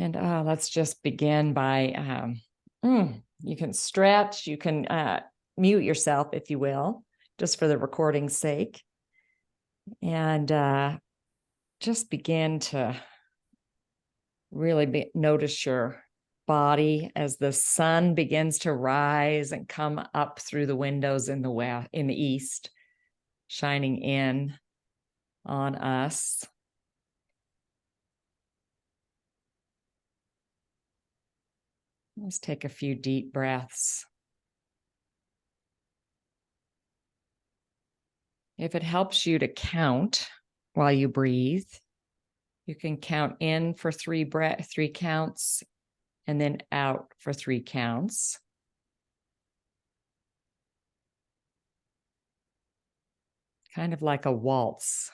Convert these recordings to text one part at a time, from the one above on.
And let's just begin by, you can stretch, you can mute yourself, if you will, just for the recording's sake. And just begin to really notice your body as the sun begins to rise and come up through the windows in the east, shining in on us. Let's take a few deep breaths. If it helps you to count while you breathe, you can count in for three counts and then out for 3 counts. Kind of like a waltz.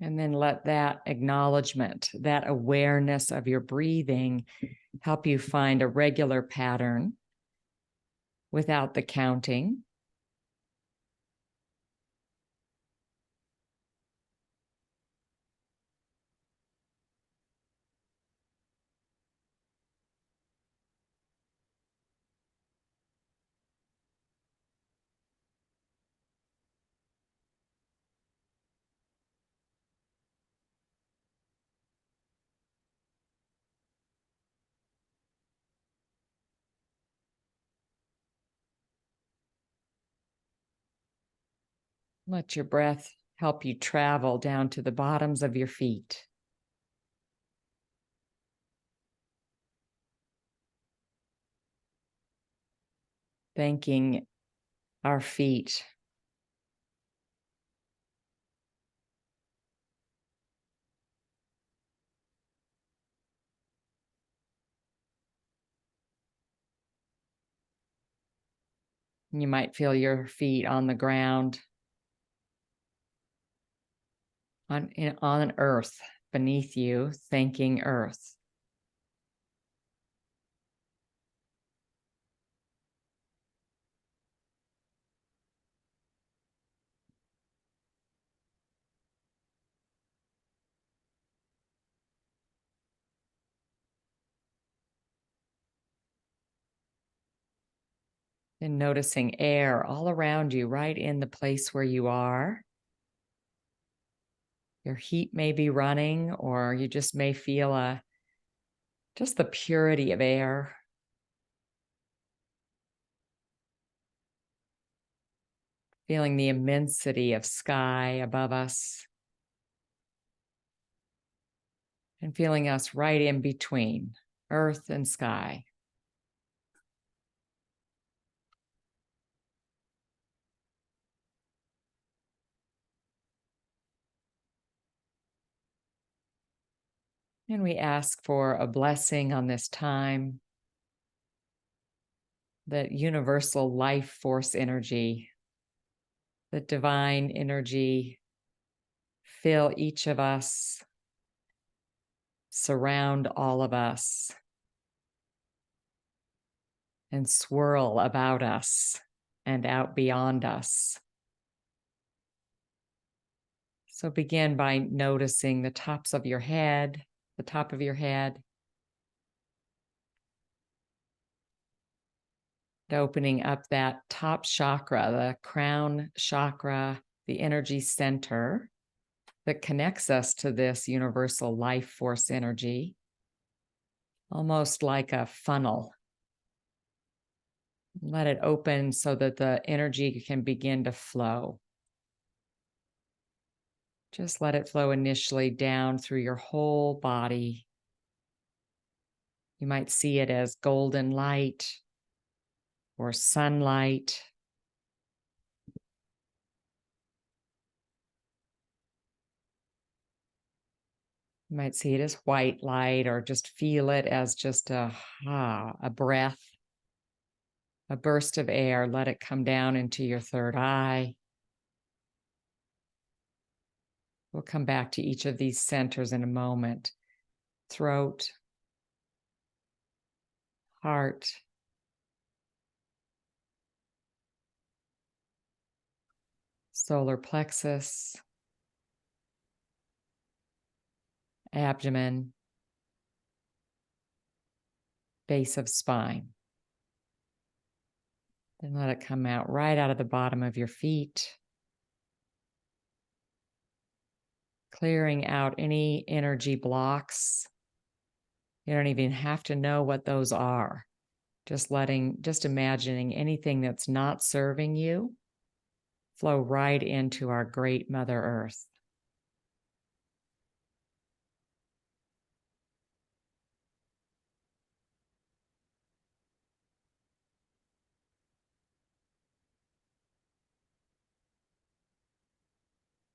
And then let that acknowledgement, that awareness of your breathing help you find a regular pattern without the counting. Let your breath help you travel down to the bottoms of your feet. Thanking our feet You might feel your feet on the ground, on earth beneath you, thanking earth. And noticing air all around you, right in the place where you are. Your heat may be running, or you just may feel just the purity of air. Feeling the immensity of sky above us. And feeling us right in between earth and sky. And we ask for a blessing on this time, that universal life force energy, the divine energy, fill each of us, surround all of us, and swirl about us and out beyond us. So begin by noticing the tops of your head, the top of your head, opening up that top chakra, the crown chakra, the energy center that connects us to this universal life force energy, almost like a funnel. Let it open so that the energy can begin to flow. Just let it flow initially down through your whole body. You might see it as golden light or sunlight. You might see it as white light, or just feel it as just a breath. a burst of air, let it come down into your third eye. We'll come back to each of these centers in a moment. Throat, heart, solar plexus, abdomen, base of spine. Then let it come out right out of the bottom of your feet, clearing out any energy blocks. You don't even have to know what those are. Just imagining anything that's not serving you flow right into our great Mother Earth.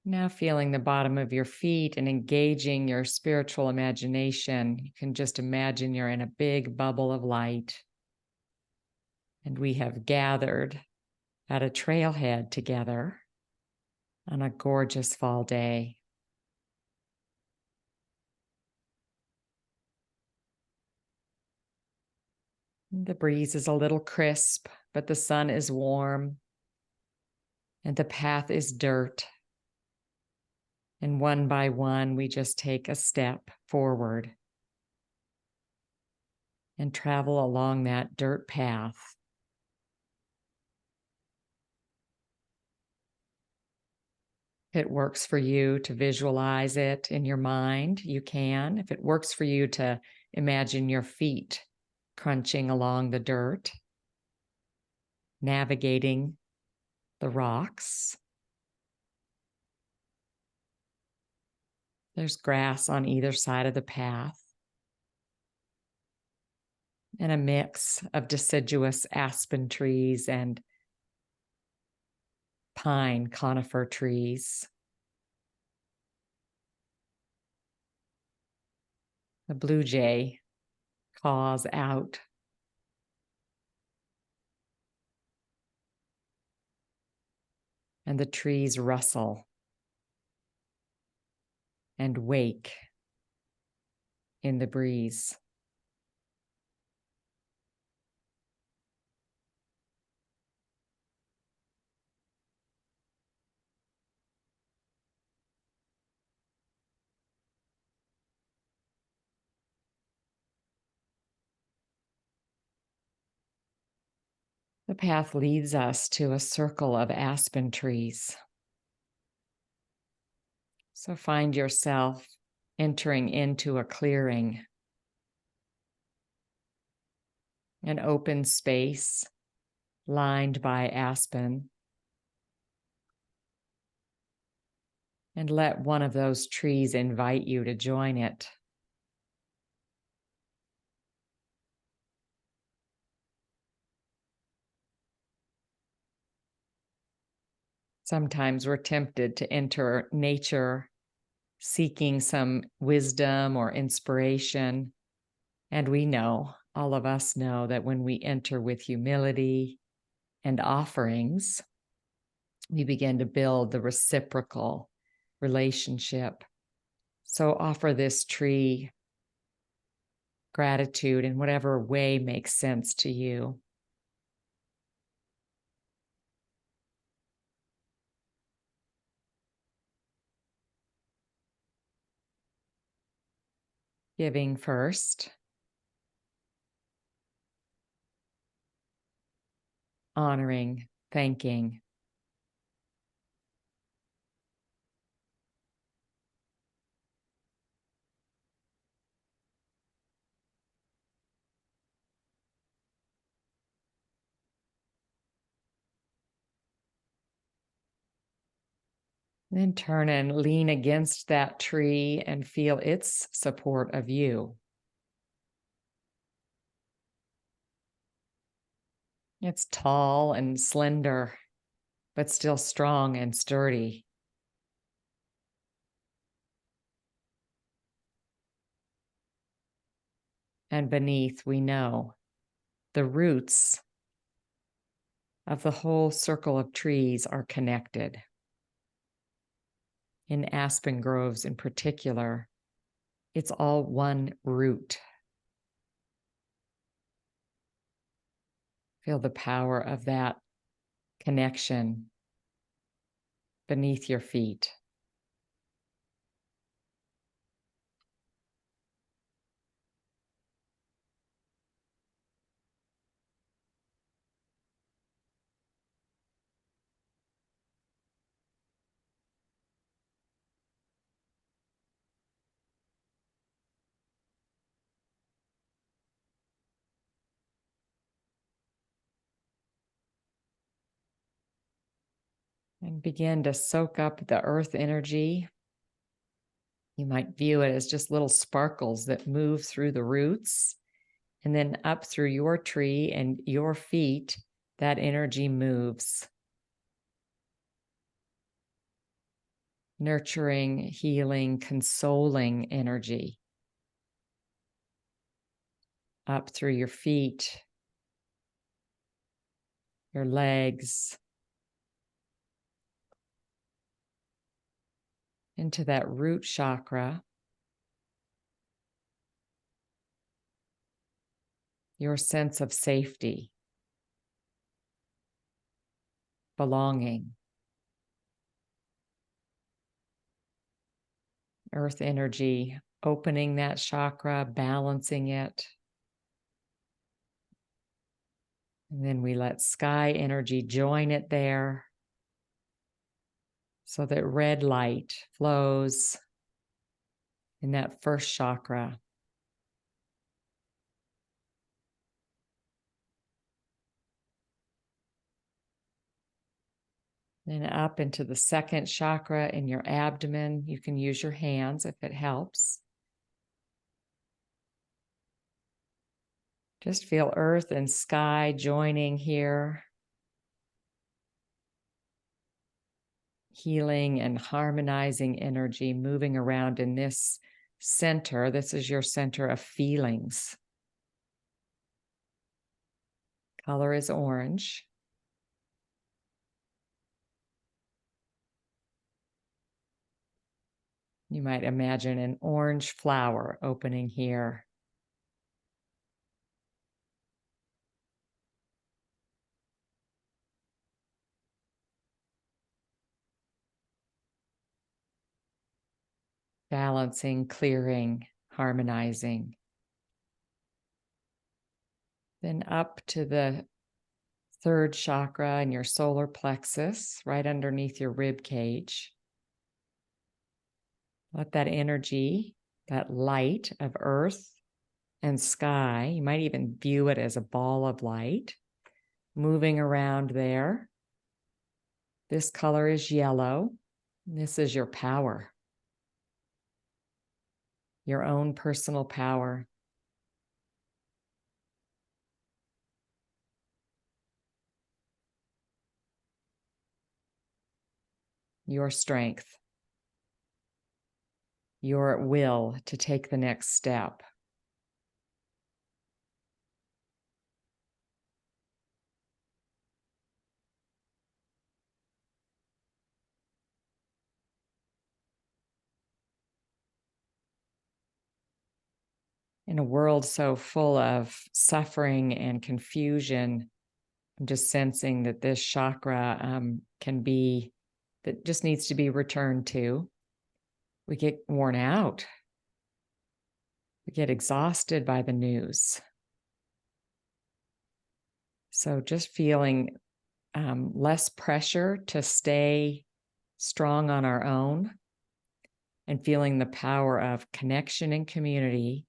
Now feeling the bottom of your feet and engaging your spiritual imagination, you can just imagine you're in a big bubble of light. And we have gathered at a trailhead together on a gorgeous fall day. The breeze is a little crisp, but the sun is warm, and the path is dirt. And one by one, we just take a step forward and travel along that dirt path. If it works for you to visualize it in your mind, you can. If it works for you to imagine your feet crunching along the dirt, navigating the rocks. There's grass on either side of the path and a mix of deciduous aspen trees and pine conifer trees. The blue jay caws out. And the trees rustle and wake in the breeze. The path leads us to a circle of aspen trees. So find yourself entering into a clearing, an open space lined by aspen. And let one of those trees invite you to join it. Sometimes we're tempted to enter nature seeking some wisdom or inspiration. And we know, all of us know, that when we enter with humility and offerings, we begin to build the reciprocal relationship. So offer this tree gratitude in whatever way makes sense to you. Giving first, honoring, thanking. Then turn and lean against that tree and feel its support of you. It's tall and slender, but still strong and sturdy. And beneath, we know the roots of the whole circle of trees are connected. In aspen groves in particular, it's all one root. Feel the power of that connection beneath your feet. And begin to soak up the earth energy. You might view it as just little sparkles that move through the roots and then up through your tree and your feet. That energy moves, nurturing, healing, consoling energy up through your feet, your legs, into that root chakra, your sense of safety, belonging, earth energy, opening that chakra, balancing it. And then we let sky energy join it there so that red light flows in that first chakra. Then up into the second chakra in your abdomen. You can use your hands if it helps. Just feel earth and sky joining here. Healing and harmonizing energy moving around in this center. This is your center of feelings. Color is orange. You might imagine an orange flower opening here. Balancing, clearing, harmonizing. Then up to the third chakra in your solar plexus, right underneath your rib cage. Let that energy, that light of earth and sky, you might even view it as a ball of light, moving around there. This color is yellow. This is your power, your own personal power. Your strength, your will to take the next step. In a world so full of suffering and confusion, I'm just sensing that this chakra that just needs to be returned to. We get worn out. We get exhausted by the news. So just feeling less pressure to stay strong on our own and feeling the power of connection and community,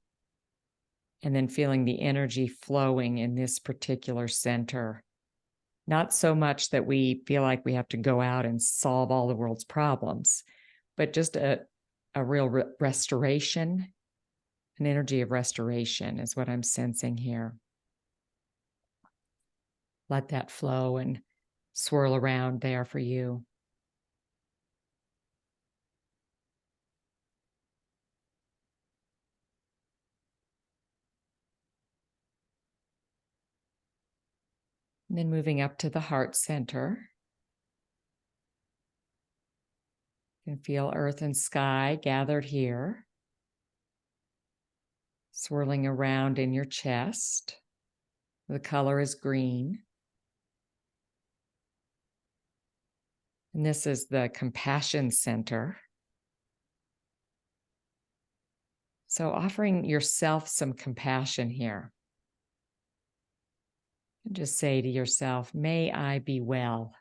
and then feeling the energy flowing in this particular center. Not so much that we feel like we have to go out and solve all the world's problems, but just a real restoration, an energy of restoration is what I'm sensing here. Let that flow and swirl around there for you. And then moving up to the heart center. You can feel earth and sky gathered here, swirling around in your chest. The color is green. And this is the compassion center. So offering yourself some compassion here. And just say to yourself, may I be well.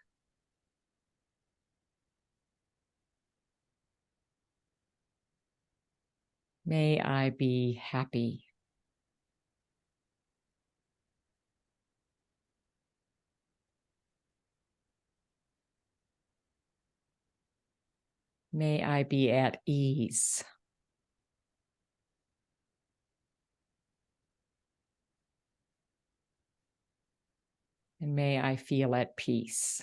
May I be happy. May I be at ease. And may I feel at peace.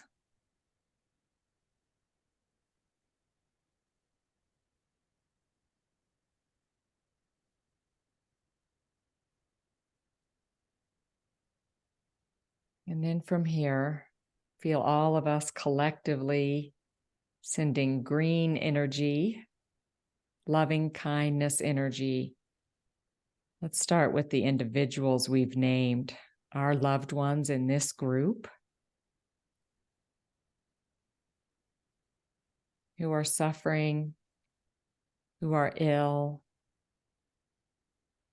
And then from here, feel all of us collectively sending green energy, loving kindness energy. Let's start with the individuals we've named, our loved ones in this group who are suffering, who are ill,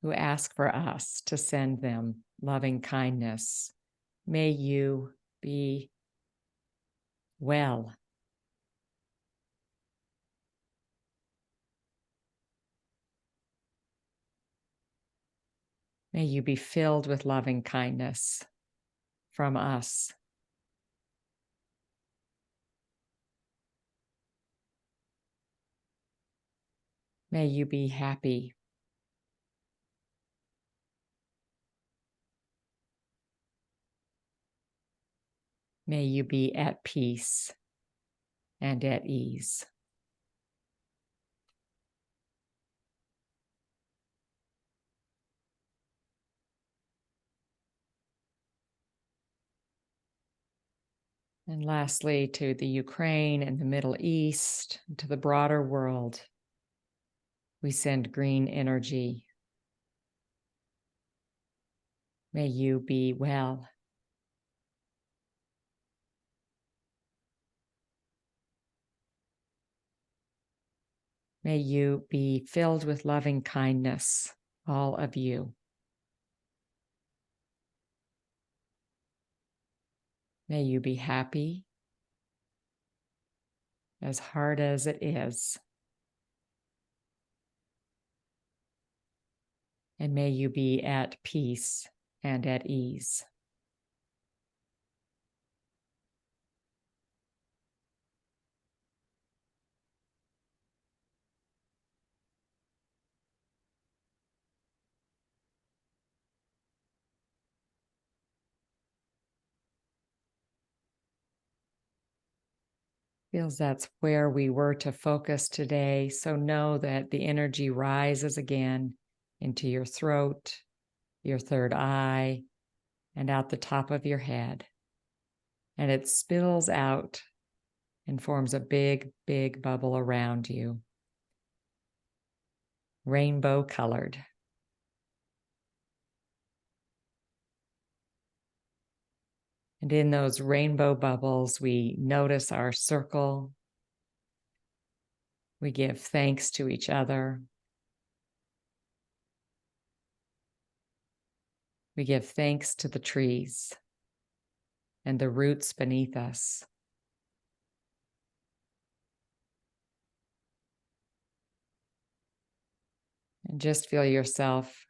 who ask for us to send them loving kindness. May you be well. May you be filled with loving kindness from us. May you be happy. May you be at peace and at ease. And lastly, to the Ukraine and the Middle East, to the broader world, we send green energy. May you be well. May you be filled with loving kindness, all of you. May you be happy, as hard as it is. And may you be at peace and at ease. Feels that's where we were to focus today. So know that the energy rises again into your throat, your third eye, and out the top of your head. And it spills out and forms a big, big bubble around you, rainbow colored. And in those rainbow bubbles, we notice our circle. We give thanks to each other. We give thanks to the trees and the roots beneath us. And just feel yourself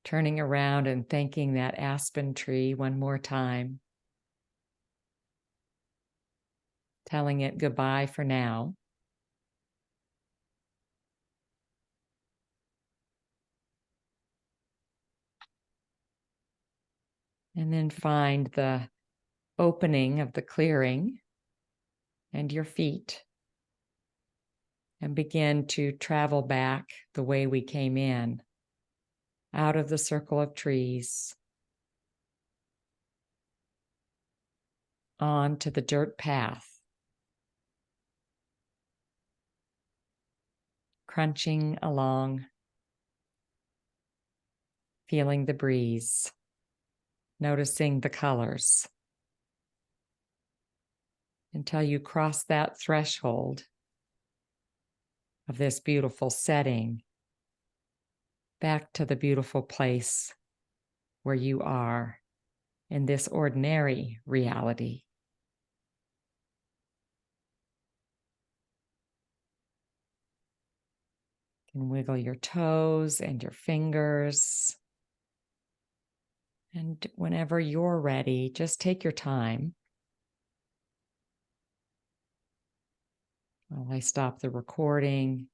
turning around and thanking that aspen tree one more time, telling it goodbye for now. And then find the opening of the clearing and your feet and begin to travel back the way we came in, out of the circle of trees, onto the dirt path, crunching along, feeling the breeze, noticing the colors, until you cross that threshold of this beautiful setting back to the beautiful place where you are in this ordinary reality. You can wiggle your toes and your fingers. And whenever you're ready, just take your time. While I stop the recording,